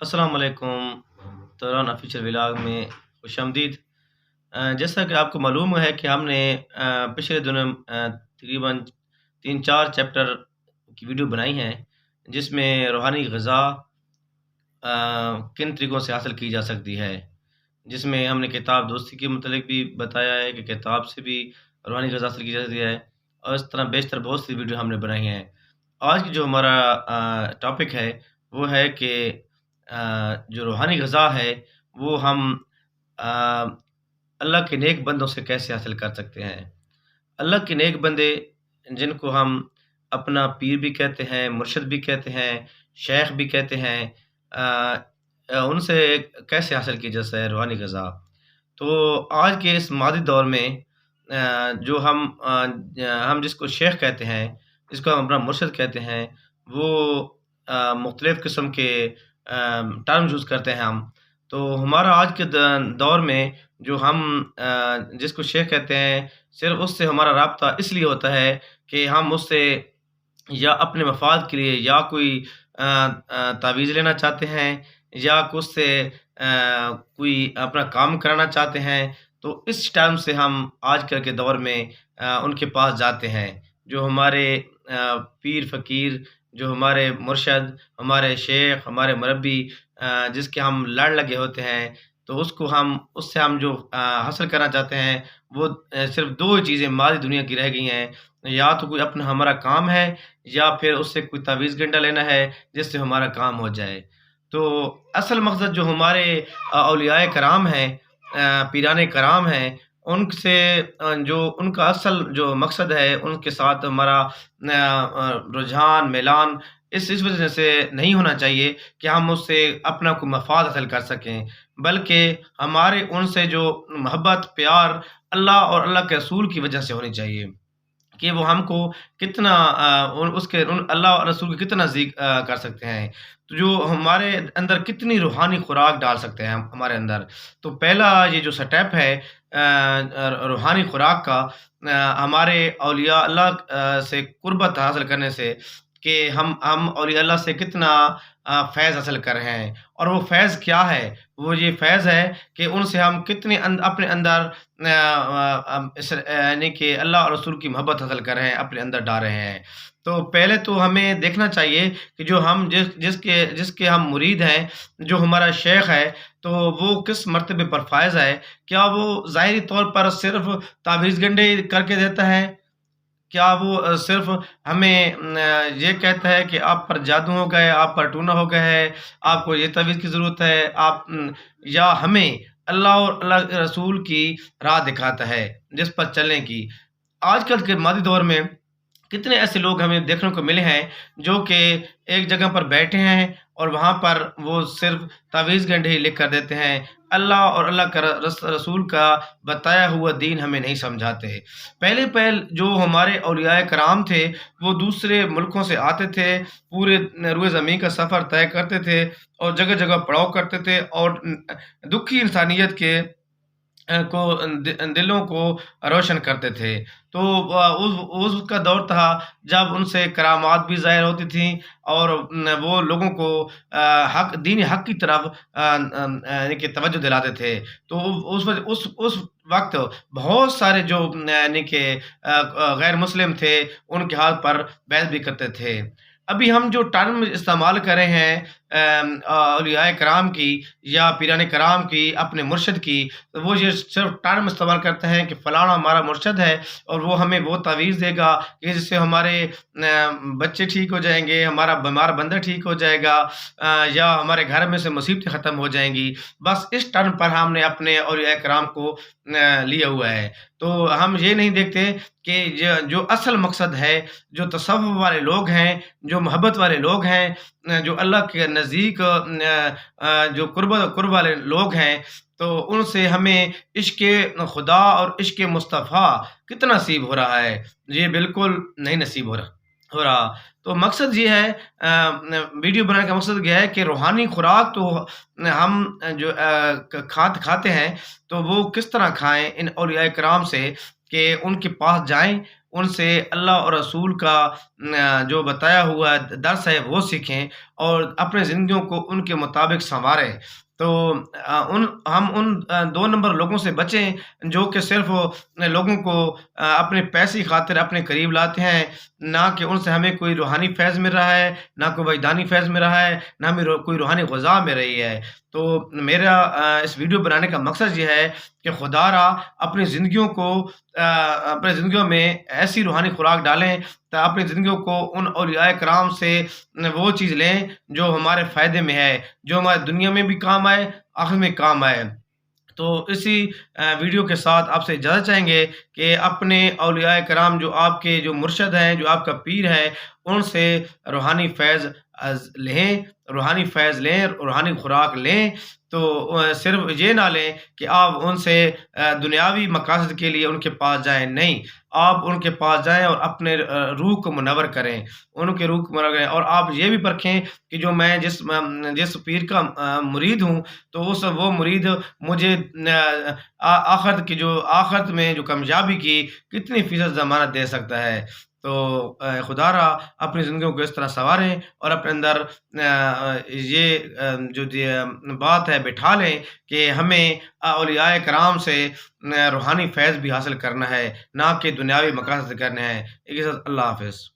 السلام علیکم۔ دوران آفیشل ولاگ میں خوش آمدید۔ جیسا کہ آپ کو معلوم ہے کہ ہم نے پچھلے دنوں تقریباً 3-4 چیپٹر کی ویڈیو بنائی ہیں، جس میں روحانی غذا کن طریقوں سے حاصل کی جا سکتی ہے، جس میں ہم نے کتاب دوستی کے متعلق بھی بتایا ہے کہ کتاب سے بھی روحانی غذا حاصل کی جا سکتی ہے، اور اس طرح بیشتر بہت سی ویڈیو ہم نے بنائی ہیں۔ آج کی جو ہمارا ٹاپک ہے وہ ہے کہ جو روحانی غذا ہے وہ ہم آ، اللہ کے نیک بندوں سے کیسے حاصل کر سکتے ہیں۔ اللہ کے نیک بندے، جن کو ہم اپنا پیر بھی کہتے ہیں، مرشد بھی کہتے ہیں، شیخ بھی کہتے ہیں، ان سے کیسے حاصل کی جاتا ہے روحانی غذا۔ تو آج کے اس مادی دور میں جو ہم جس کو شیخ کہتے ہیں، جس کو ہم اپنا مرشد کہتے ہیں، وہ مختلف قسم کے ٹرم یوز کرتے ہیں ہم۔ تو ہمارا آج کے دور میں جو ہم جس کو شیخ کہتے ہیں، صرف اس سے ہمارا رابطہ اس لیے ہوتا ہے کہ ہم اس سے یا اپنے مفاد کے لیے یا کوئی تعویذ لینا چاہتے ہیں، یا اس سے کوئی اپنا کام کرانا چاہتے ہیں، تو اس ٹائم سے ہم آج کل کے دور میں ان کے پاس جاتے ہیں۔ جو ہمارے پیر فقیر، جو ہمارے مرشد، ہمارے شیخ، ہمارے مربی، جس کے ہم لڑ لگے ہوتے ہیں، تو اس سے ہم جو حاصل کرنا چاہتے ہیں، وہ صرف دو چیزیں مادی دنیا کی رہ گئی ہیں، یا تو کوئی اپنا ہمارا کام ہے، یا پھر اس سے کوئی تعویذ گنڈا لینا ہے جس سے ہمارا کام ہو جائے۔ تو اصل مقصد جو ہمارے اولیاء کرام ہیں، پیران کرام ہیں، ان سے جو ان کا اصل جو مقصد ہے، ان کے ساتھ ہمارا رجحان میلان اس وجہ سے نہیں ہونا چاہیے کہ ہم اس سے اپنا کوئی مفاد حاصل کر سکیں، بلکہ ہمارے ان سے جو محبت پیار اللہ اور اللہ کے رسول کی وجہ سے ہونی چاہیے، کہ وہ ہم کو کتنا اللہ اور رسول کو کتنا نزدیک کر سکتے ہیں، تو جو ہمارے اندر کتنی روحانی خوراک ڈال سکتے ہیں ہمارے اندر۔ تو پہلا یہ جو سٹیپ ہے روحانی خوراک کا، ہمارے اولیاء اللہ سے قربت حاصل کرنے سے، کہ ہم اولیاء اللہ سے کتنا فیض حاصل کر رہے ہیں، اور وہ فیض کیا ہے؟ وہ یہ فیض ہے کہ ان سے ہم کتنے اپنے اندر یعنی کہ اللہ اور رسول کی محبت حاصل کر رہے ہیں، اپنے اندر ڈال رہے ہیں۔ تو پہلے تو ہمیں دیکھنا چاہیے کہ جو ہم جس کے ہم مرید ہیں، جو ہمارا شیخ ہے، تو وہ کس مرتبے پر فائز ہے۔ کیا وہ ظاہری طور پر صرف تعویذ گنڈے کر کے دیتا ہے؟ کیا وہ صرف ہمیں یہ کہتا ہے کہ آپ پر جادو ہو گئے، آپ پر ٹونا ہو گیا ہے، آپ کو یہ تعویذ کی ضرورت ہے، یا ہمیں اللہ اور اللہ کے رسول کی راہ دکھاتا ہے جس پر چلنے کی؟ آج کل کے مادی دور میں کتنے ایسے لوگ ہمیں دیکھنے کو ملے ہیں جو کہ ایک جگہ پر بیٹھے ہیں، اور وہاں پر وہ صرف تعویذ گنڈے ہی لکھ کر دیتے ہیں، اللہ اور اللہ کا رسول کا بتایا ہوا دین ہمیں نہیں سمجھاتے۔ پہلے جو ہمارے اولیاء کرام تھے، وہ دوسرے ملکوں سے آتے تھے، پورے روئے زمین کا سفر طے کرتے تھے، اور جگہ جگہ پڑاؤ کرتے تھے، اور دکھی انسانیت کے دلوں کو روشن کرتے تھے۔ تو اس کا دور تھا جب ان سے کرامات بھی ظاہر ہوتی تھیں، اور وہ لوگوں کو دین حق کی طرف یعنی کہ توجہ دلاتے تھے۔ تو اس وقت بہت سارے جو یعنی کہ غیر مسلم تھے، ان کے حال پر بحث بھی کرتے تھے۔ ابھی ہم جو ٹرم استعمال کر رہے ہیں اولیاء کرام کی یا پیران کرام کی، اپنے مرشد کی، وہ یہ صرف ٹرم استعمال کرتے ہیں کہ فلانا ہمارا مرشد ہے، اور وہ ہمیں وہ تعویذ دے گا کہ جس سے ہمارے بچے ٹھیک ہو جائیں گے، ہمارا بیمار بندہ ٹھیک ہو جائے گا، یا ہمارے گھر میں سے مصیبتیں ختم ہو جائیں گی۔ بس اس ٹرم پر ہم نے اپنے اولیاء کرام کو لیا ہوا ہے۔ تو ہم یہ نہیں دیکھتے کہ جو اصل مقصد ہے، جو تصوف والے لوگ ہیں، جو محبت والے لوگ ہیں، جو اللہ کے نزدیک جو قرب والے لوگ ہیں، تو ان سے ہمیں عشق خدا اور عشق مصطفیٰ کتنا نصیب ہو رہا ہے؟ یہ بالکل نہیں نصیب ہو رہا۔ تو مقصد یہ ہے، ویڈیو بنانے کا مقصد یہ ہے کہ روحانی خوراک تو ہم جو کھاتے ہیں، تو وہ کس طرح کھائیں ان اولیاء کرام سے، کہ ان کے پاس جائیں، ان سے اللہ اور رسول کا جو بتایا ہوا درس ہے وہ سیکھیں اور اپنے زندگیوں کو ان کے مطابق سنواریں۔ تو ہم ان 2 نمبر لوگوں سے بچیں جو کہ صرف لوگوں کو اپنے پیسے کی خاطر اپنے قریب لاتے ہیں، نہ کہ ان سے ہمیں کوئی روحانی فیض مل رہا ہے، نہ کوئی وجدانی فیض مل رہا ہے، نہ ہمیں کوئی روحانی غذا مل رہی ہے۔ تو میرا اس ویڈیو بنانے کا مقصد یہ ہے کہ خدا را اپنی زندگیوں کو اپنی زندگیوں میں ایسی روحانی خوراک ڈالیں تا اپنی زندگیوں کو ان اولیاء کرام سے وہ چیز لیں جو ہمارے فائدے میں ہے، جو ہمارے دنیا میں بھی کام آئے، آخرت میں کام آئے۔ تو اسی ویڈیو کے ساتھ آپ سے اجازت چاہیں گے کہ اپنے اولیاء کرام جو آپ کے جو مرشد ہیں، جو آپ کا پیر ہے، ان سے روحانی فیض لیں، روحانی فیض لیں، روحانی خوراک لیں۔ تو صرف یہ نہ لیں کہ آپ ان سے دنیاوی مقاصد کے لیے ان کے پاس جائیں، نہیں، آپ ان کے پاس جائیں اور اپنے روح کو منور کریں، ان کے روح کو منور کریں، اور آپ یہ بھی پرکھیں کہ جو میں جس پیر کا مرید ہوں، تو وہ مرید مجھے آخرت میں جو کامیابی کی کتنی فیصد ضمانت دے سکتا ہے۔ تو خدا را اپنی زندگیوں کو اس طرح سنواریں اور اپنے اندر یہ جو بات ہے بٹھا لیں کہ ہمیں اولیاء کرام سے روحانی فیض بھی حاصل کرنا ہے، نہ کہ دنیاوی مقاصد کرنے ہیں۔ ایک اللہ حافظ۔